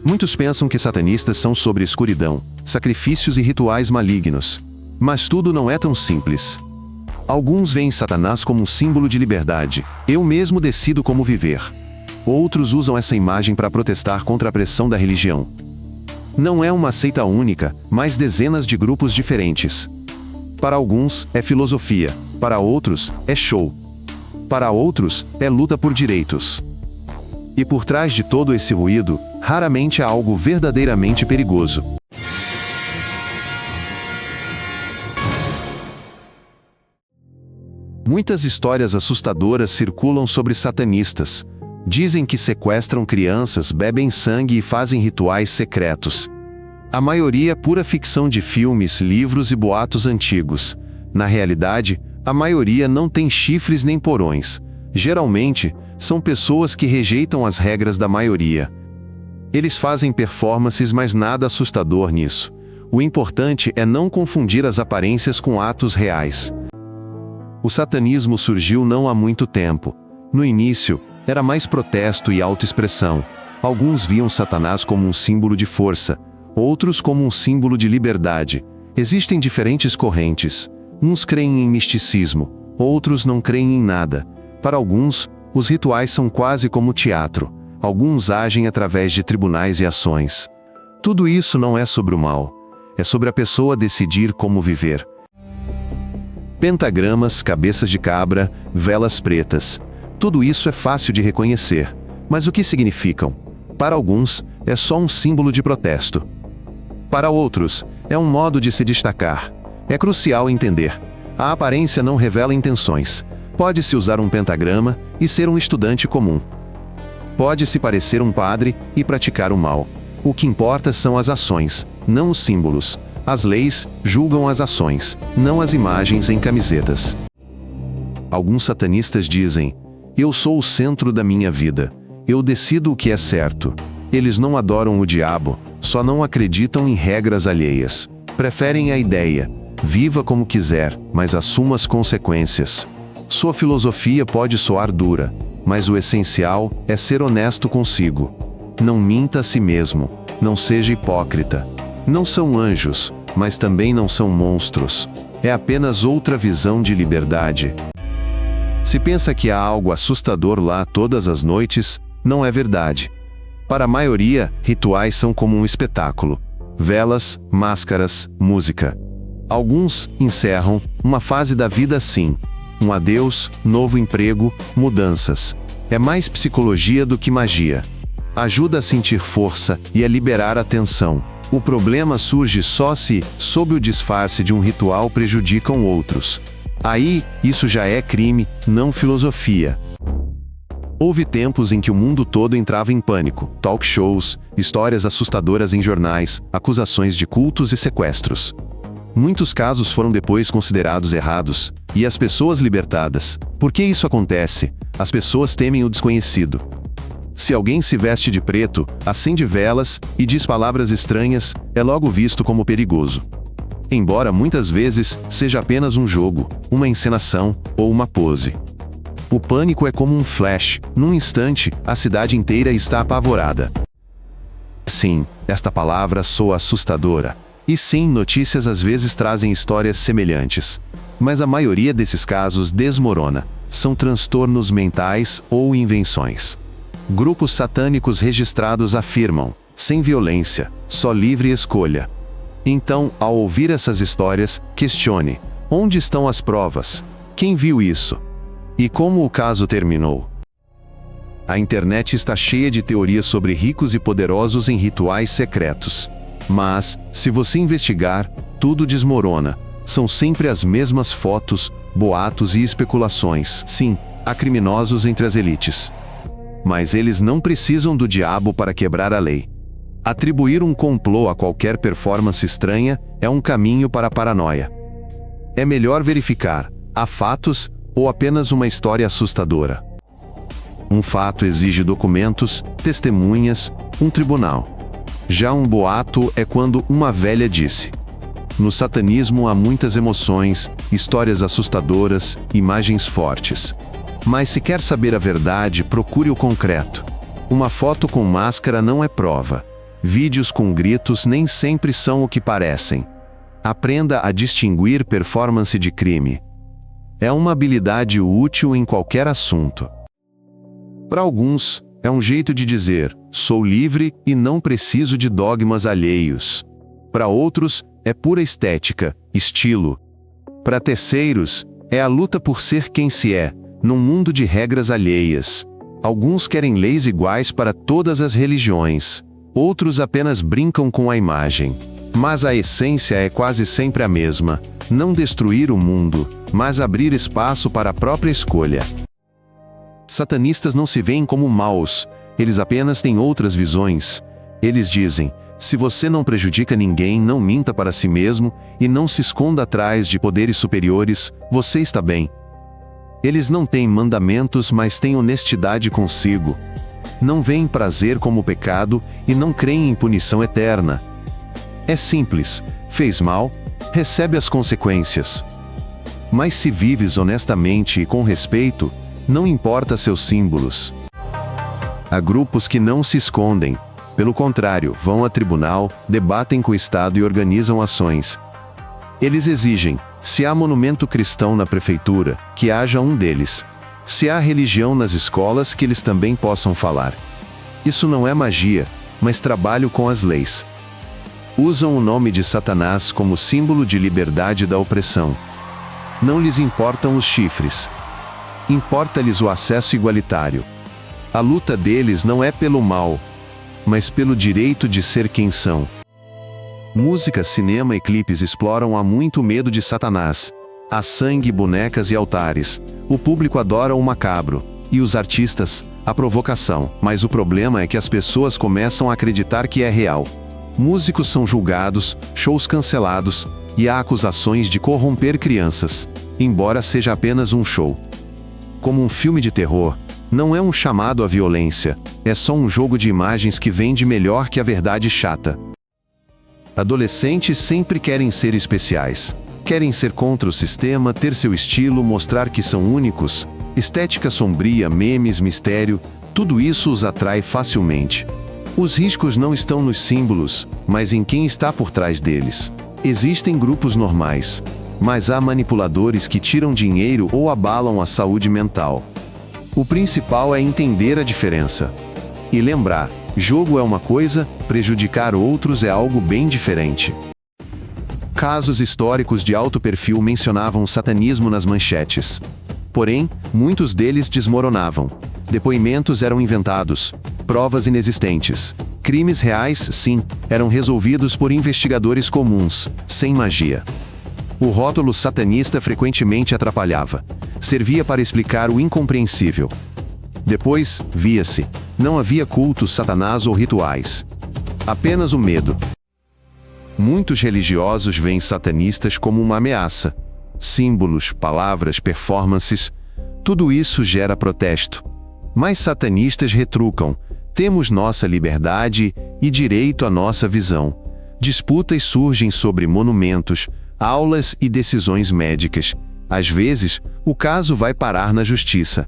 Muitos pensam que satanistas são sobre escuridão, sacrifícios e rituais malignos. Mas tudo não é tão simples. Alguns veem Satanás como um símbolo de liberdade. Eu mesmo decido como viver. Outros usam essa imagem para protestar contra a pressão da religião. Não é uma seita única, mas dezenas de grupos diferentes. Para alguns, é filosofia. Para outros, é show. Para outros, é luta por direitos. E por trás de todo esse ruído, raramente há algo verdadeiramente perigoso. Muitas histórias assustadoras circulam sobre satanistas. Dizem que sequestram crianças, bebem sangue e fazem rituais secretos. A maioria é pura ficção de filmes, livros e boatos antigos. Na realidade, a maioria não tem chifres nem porões. Geralmente, são pessoas que rejeitam as regras da maioria. Eles fazem performances, mas nada assustador nisso. O importante é não confundir as aparências com atos reais. O satanismo surgiu não há muito tempo. No início, era mais protesto e autoexpressão. Alguns viam Satanás como um símbolo de força, outros como um símbolo de liberdade. Existem diferentes correntes. Uns creem em misticismo, outros não creem em nada. Para alguns, os rituais são quase como teatro. Alguns agem através de tribunais e ações. Tudo isso não é sobre o mal. É sobre a pessoa decidir como viver. Pentagramas, cabeças de cabra, velas pretas. Tudo isso é fácil de reconhecer. Mas o que significam? Para alguns, é só um símbolo de protesto. Para outros, é um modo de se destacar. É crucial entender. A aparência não revela intenções. Pode-se usar um pentagrama e ser um estudante comum. Pode-se parecer um padre e praticar o mal. O que importa são as ações, não os símbolos. As leis julgam as ações, não as imagens em camisetas. Alguns satanistas dizem: eu sou o centro da minha vida. Eu decido o que é certo. Eles não adoram o diabo, só não acreditam em regras alheias. Preferem a ideia: viva como quiser, mas assuma as consequências. Sua filosofia pode soar dura, mas o essencial é ser honesto consigo. Não minta a si mesmo, não seja hipócrita. Não são anjos, mas também não são monstros. É apenas outra visão de liberdade. Se pensa que há algo assustador lá todas as noites, não é verdade. Para a maioria, rituais são como um espetáculo. Velas, máscaras, música. Alguns encerram uma fase da vida assim. Um adeus, novo emprego, mudanças. É mais psicologia do que magia. Ajuda a sentir força e a liberar a tensão. O problema surge só se, sob o disfarce de um ritual, prejudicam outros. Aí, isso já é crime, não filosofia. Houve tempos em que o mundo todo entrava em pânico. Talk shows, histórias assustadoras em jornais, acusações de cultos e sequestros. Muitos casos foram depois considerados errados, e as pessoas libertadas. Por que isso acontece? As pessoas temem o desconhecido. Se alguém se veste de preto, acende velas e diz palavras estranhas, é logo visto como perigoso. Embora muitas vezes seja apenas um jogo, uma encenação ou uma pose. O pânico é como um flash. Num instante, a cidade inteira está apavorada. Sim, esta palavra soa assustadora. E sim, notícias às vezes trazem histórias semelhantes. Mas a maioria desses casos desmorona. São transtornos mentais ou invenções. Grupos satânicos registrados afirmam: sem violência, só livre escolha. Então, ao ouvir essas histórias, questione: onde estão as provas? Quem viu isso? E como o caso terminou? A internet está cheia de teorias sobre ricos e poderosos em rituais secretos. Mas, se você investigar, tudo desmorona. São sempre as mesmas fotos, boatos e especulações. Sim, há criminosos entre as elites. Mas eles não precisam do diabo para quebrar a lei. Atribuir um complô a qualquer performance estranha é um caminho para a paranoia. É melhor verificar: há fatos ou apenas uma história assustadora? Um fato exige documentos, testemunhas, um tribunal. Já um boato é quando uma velha disse. No satanismo há muitas emoções, histórias assustadoras, imagens fortes. Mas se quer saber a verdade, procure o concreto. Uma foto com máscara não é prova. Vídeos com gritos nem sempre são o que parecem. Aprenda a distinguir performance de crime. É uma habilidade útil em qualquer assunto. Para alguns, é um jeito de dizer, sou livre e não preciso de dogmas alheios. Para outros, é pura estética, estilo. Para terceiros, é a luta por ser quem se é, num mundo de regras alheias. Alguns querem leis iguais para todas as religiões. Outros apenas brincam com a imagem. Mas a essência é quase sempre a mesma: não destruir o mundo, mas abrir espaço para a própria escolha. Satanistas não se veem como maus, eles apenas têm outras visões. Eles dizem: se você não prejudica ninguém, não minta para si mesmo, e não se esconda atrás de poderes superiores, você está bem. Eles não têm mandamentos, mas têm honestidade consigo. Não veem prazer como pecado e não creem em punição eterna. É simples: fez mal, recebe as consequências. Mas se vives honestamente e com respeito, não importa seus símbolos. Há grupos que não se escondem. Pelo contrário, vão a tribunal, debatem com o Estado e organizam ações. Eles exigem: se há monumento cristão na prefeitura, que haja um deles. Se há religião nas escolas, que eles também possam falar. Isso não é magia, mas trabalho com as leis. Usam o nome de Satanás como símbolo de liberdade da opressão. Não lhes importam os chifres. Importa-lhes o acesso igualitário. A luta deles não é pelo mal, mas pelo direito de ser quem são. Música, cinema e clipes exploram há muito o medo de Satanás. Há sangue, bonecas e altares. O público adora o macabro. E os artistas, a provocação. Mas o problema é que as pessoas começam a acreditar que é real. Músicos são julgados, shows cancelados, e há acusações de corromper crianças, embora seja apenas um show. Como um filme de terror, não é um chamado à violência, é só um jogo de imagens que vende melhor que a verdade chata. Adolescentes sempre querem ser especiais. Querem ser contra o sistema, ter seu estilo, mostrar que são únicos. Estética sombria, memes, mistério, tudo isso os atrai facilmente. Os riscos não estão nos símbolos, mas em quem está por trás deles. Existem grupos normais, mas há manipuladores que tiram dinheiro ou abalam a saúde mental. O principal é entender a diferença. E lembrar, jogo é uma coisa, prejudicar outros é algo bem diferente. Casos históricos de alto perfil mencionavam o satanismo nas manchetes. Porém, muitos deles desmoronavam. Depoimentos eram inventados, provas inexistentes. Crimes reais, sim, eram resolvidos por investigadores comuns, sem magia. O rótulo satanista frequentemente atrapalhava. Servia para explicar o incompreensível. Depois, via-se. Não havia cultos, Satanás ou rituais. Apenas o medo. Muitos religiosos veem satanistas como uma ameaça. Símbolos, palavras, performances, tudo isso gera protesto. Mas satanistas retrucam: temos nossa liberdade e direito à nossa visão. Disputas surgem sobre monumentos, aulas e decisões médicas. Às vezes, o caso vai parar na justiça.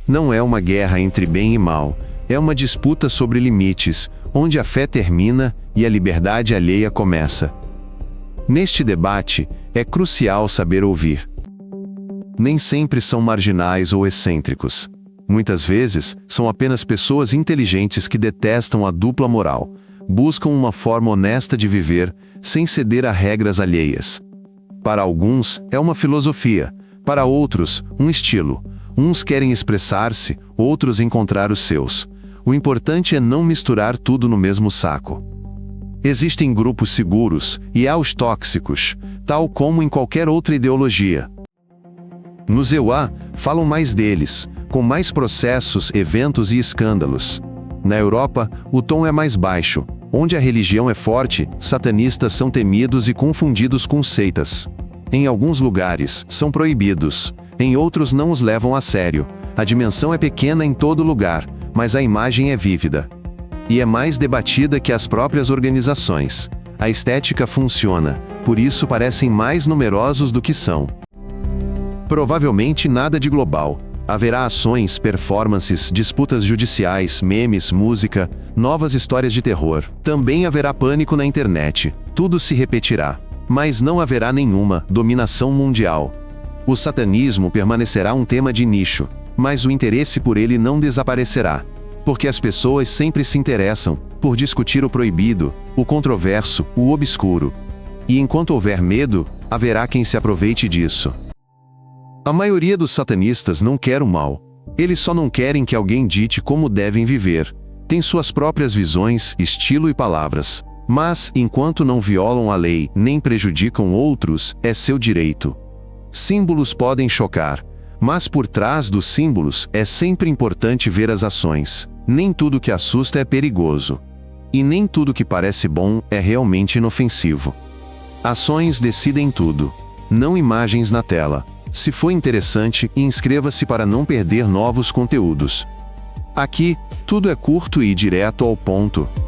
Não é uma guerra entre bem e mal, é uma disputa sobre limites, onde a fé termina e a liberdade alheia começa. Neste debate, é crucial saber ouvir. Nem sempre são marginais ou excêntricos. Muitas vezes, são apenas pessoas inteligentes que detestam a dupla moral, buscam uma forma honesta de viver, sem ceder a regras alheias. Para alguns, é uma filosofia, para outros, um estilo. Uns querem expressar-se, outros encontrar os seus. O importante é não misturar tudo no mesmo saco. Existem grupos seguros, e há os tóxicos, tal como em qualquer outra ideologia. Nos EUA, falam mais deles, com mais processos, eventos e escândalos. Na Europa, o tom é mais baixo. Onde a religião é forte, satanistas são temidos e confundidos com seitas. Em alguns lugares, são proibidos. Em outros não os levam a sério. A dimensão é pequena em todo lugar, mas a imagem é vívida. E é mais debatida que as próprias organizações. A estética funciona, por isso parecem mais numerosos do que são. Provavelmente nada de global. Haverá ações, performances, disputas judiciais, memes, música, novas histórias de terror. Também haverá pânico na internet. Tudo se repetirá. Mas não haverá nenhuma dominação mundial. O satanismo permanecerá um tema de nicho, mas o interesse por ele não desaparecerá. Porque as pessoas sempre se interessam por discutir o proibido, o controverso, o obscuro. E enquanto houver medo, haverá quem se aproveite disso. A maioria dos satanistas não quer o mal. Eles só não querem que alguém dite como devem viver. Têm suas próprias visões, estilo e palavras. Mas, enquanto não violam a lei, nem prejudicam outros, é seu direito. Símbolos podem chocar, mas por trás dos símbolos é sempre importante ver as ações. Nem tudo que assusta é perigoso. E nem tudo que parece bom é realmente inofensivo. Ações decidem tudo. Não imagens na tela. Se foi interessante, inscreva-se para não perder novos conteúdos. Aqui, tudo é curto e direto ao ponto.